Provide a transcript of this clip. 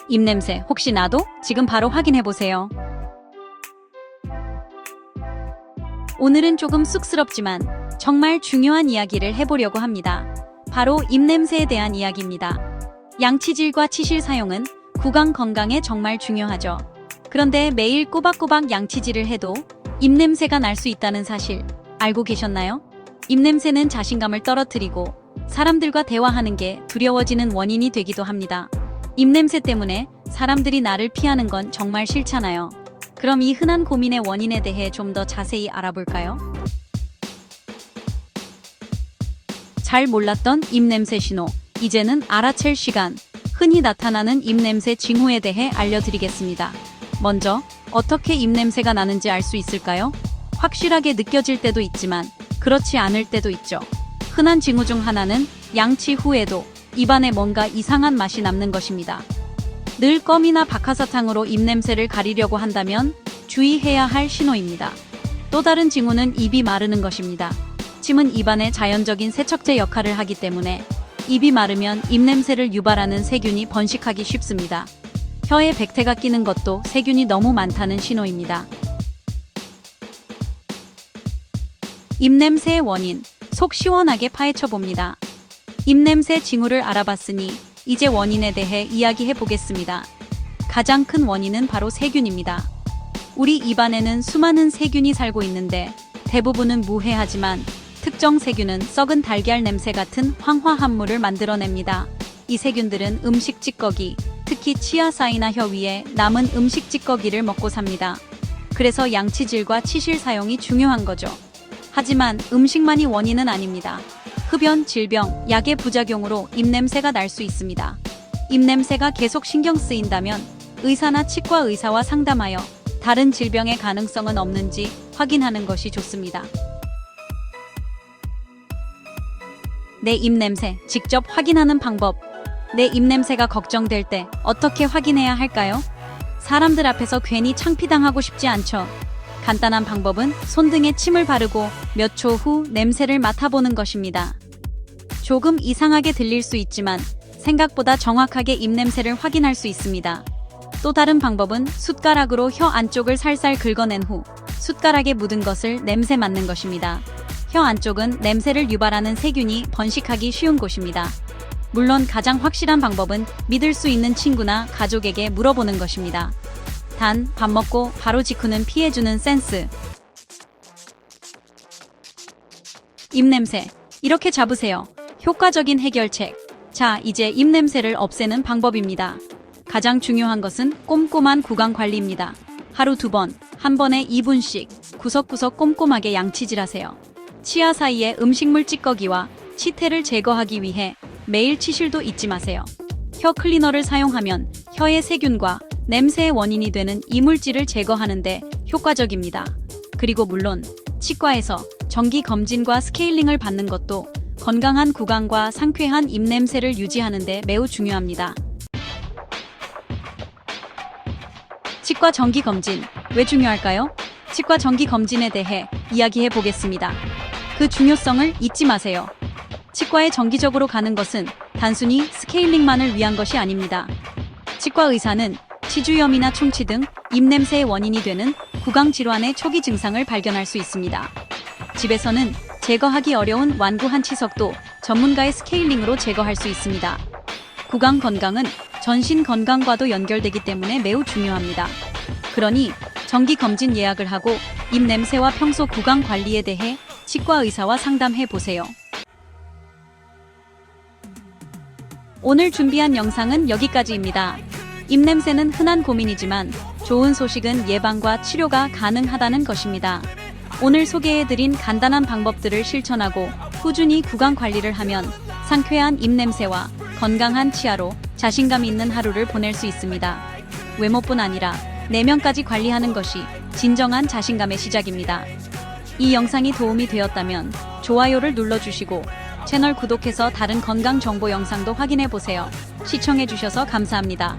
입냄새 혹시 나도? 지금 바로 확인해보세요. 오늘은 조금 쑥스럽지만 정말 중요한 이야기를 해보려고 합니다. 바로 입냄새에 대한 이야기입니다. 양치질과 치실 사용은 구강 건강에 정말 중요하죠. 그런데 매일 꼬박꼬박 양치질을 해도 입냄새가 날 수 있다는 사실 알고 계셨나요? 입냄새는 자신감을 떨어뜨리고 사람들과 대화하는 게 두려워지는 원인이 되기도 합니다. 입냄새 때문에 사람들이 나를 피하는 건 정말 싫잖아요. 그럼 이 흔한 고민의 원인에 대해 좀 더 자세히 알아볼까요? 잘 몰랐던 입냄새 신호, 이제는 알아챌 시간. 흔히 나타나는 입냄새 징후에 대해 알려드리겠습니다. 먼저 어떻게 입냄새가 나는지 알 수 있을까요? 확실하게 느껴질 때도 있지만 그렇지 않을 때도 있죠. 흔한 징후 중 하나는 양치 후에도 입안에 뭔가 이상한 맛이 남는 것입니다. 늘 껌이나 박하사탕으로 입냄새를 가리려고 한다면 주의해야 할 신호입니다. 또 다른 징후는 입이 마르는 것입니다. 침은 입안의 자연적인 세척제 역할을 하기 때문에 입이 마르면 입냄새를 유발하는 세균이 번식하기 쉽습니다. 혀에 백태가 끼는 것도 세균이 너무 많다는 신호입니다. 입냄새의 원인, 속 시원하게 파헤쳐봅니다. 입냄새 징후를 알아봤으니 이제 원인에 대해 이야기해 보겠습니다. 가장 큰 원인은 바로 세균입니다. 우리 입안에는 수많은 세균이 살고 있는데 대부분은 무해하지만 특정 세균은 썩은 달걀 냄새 같은 황화합물을 만들어냅니다. 이 세균들은 음식 찌꺼기, 특히 치아 사이나 혀 위에 남은 음식 찌꺼기를 먹고 삽니다. 그래서 양치질과 치실 사용이 중요한 거죠. 하지만 음식만이 원인은 아닙니다. 흡연, 질병, 약의 부작용으로 입냄새가 날 수 있습니다. 입냄새가 계속 신경 쓰인다면 의사나 치과 의사와 상담하여 다른 질병의 가능성은 없는지 확인하는 것이 좋습니다. 내 입냄새 직접 확인하는 방법. 내 입냄새가 걱정될 때 어떻게 확인해야 할까요? 사람들 앞에서 괜히 창피당하고 싶지 않죠. 간단한 방법은 손등에 침을 바르고 몇 초 후 냄새를 맡아보는 것입니다. 조금 이상하게 들릴 수 있지만 생각보다 정확하게 입냄새를 확인할 수 있습니다. 또 다른 방법은 숟가락으로 혀 안쪽을 살살 긁어낸 후 숟가락에 묻은 것을 냄새 맡는 것입니다. 혀 안쪽은 냄새를 유발하는 세균이 번식하기 쉬운 곳입니다. 물론 가장 확실한 방법은 믿을 수 있는 친구나 가족에게 물어보는 것입니다. 단, 밥 먹고 바로 직후는 피해주는 센스. 입냄새, 이렇게 잡으세요. 효과적인 해결책. 자, 이제 입냄새를 없애는 방법입니다. 가장 중요한 것은 꼼꼼한 구강 관리입니다. 하루 2번, 한 번에 2분씩 구석구석 꼼꼼하게 양치질하세요. 치아 사이의 음식물 찌꺼기와 치태를 제거하기 위해 매일 치실도 잊지 마세요. 혀 클리너를 사용하면 혀의 세균과 냄새의 원인이 되는 이물질을 제거하는 데 효과적입니다. 그리고 물론 치과에서 정기 검진과 스케일링을 받는 것도 건강한 구강과 상쾌한 입냄새를 유지하는 데 매우 중요합니다. 치과 정기 검진, 왜 중요할까요? 치과 정기 검진에 대해 이야기해 보겠습니다. 그 중요성을 잊지 마세요. 치과에 정기적으로 가는 것은 단순히 스케일링만을 위한 것이 아닙니다. 치과 의사는 치주염이나 충치 등 입냄새의 원인이 되는 구강질환의 초기 증상을 발견할 수 있습니다. 집에서는 제거하기 어려운 완고한 치석도 전문가의 스케일링으로 제거할 수 있습니다. 구강 건강은 전신 건강과도 연결되기 때문에 매우 중요합니다. 그러니 정기 검진 예약을 하고 입냄새와 평소 구강 관리에 대해 치과 의사와 상담해 보세요. 오늘 준비한 영상은 여기까지입니다. 입냄새는 흔한 고민이지만 좋은 소식은 예방과 치료가 가능하다는 것입니다. 오늘 소개해드린 간단한 방법들을 실천하고 꾸준히 구강 관리를 하면 상쾌한 입냄새와 건강한 치아로 자신감 있는 하루를 보낼 수 있습니다. 외모뿐 아니라 내면까지 관리하는 것이 진정한 자신감의 시작입니다. 이 영상이 도움이 되었다면 좋아요를 눌러주시고 채널 구독해서 다른 건강 정보 영상도 확인해보세요. 시청해주셔서 감사합니다.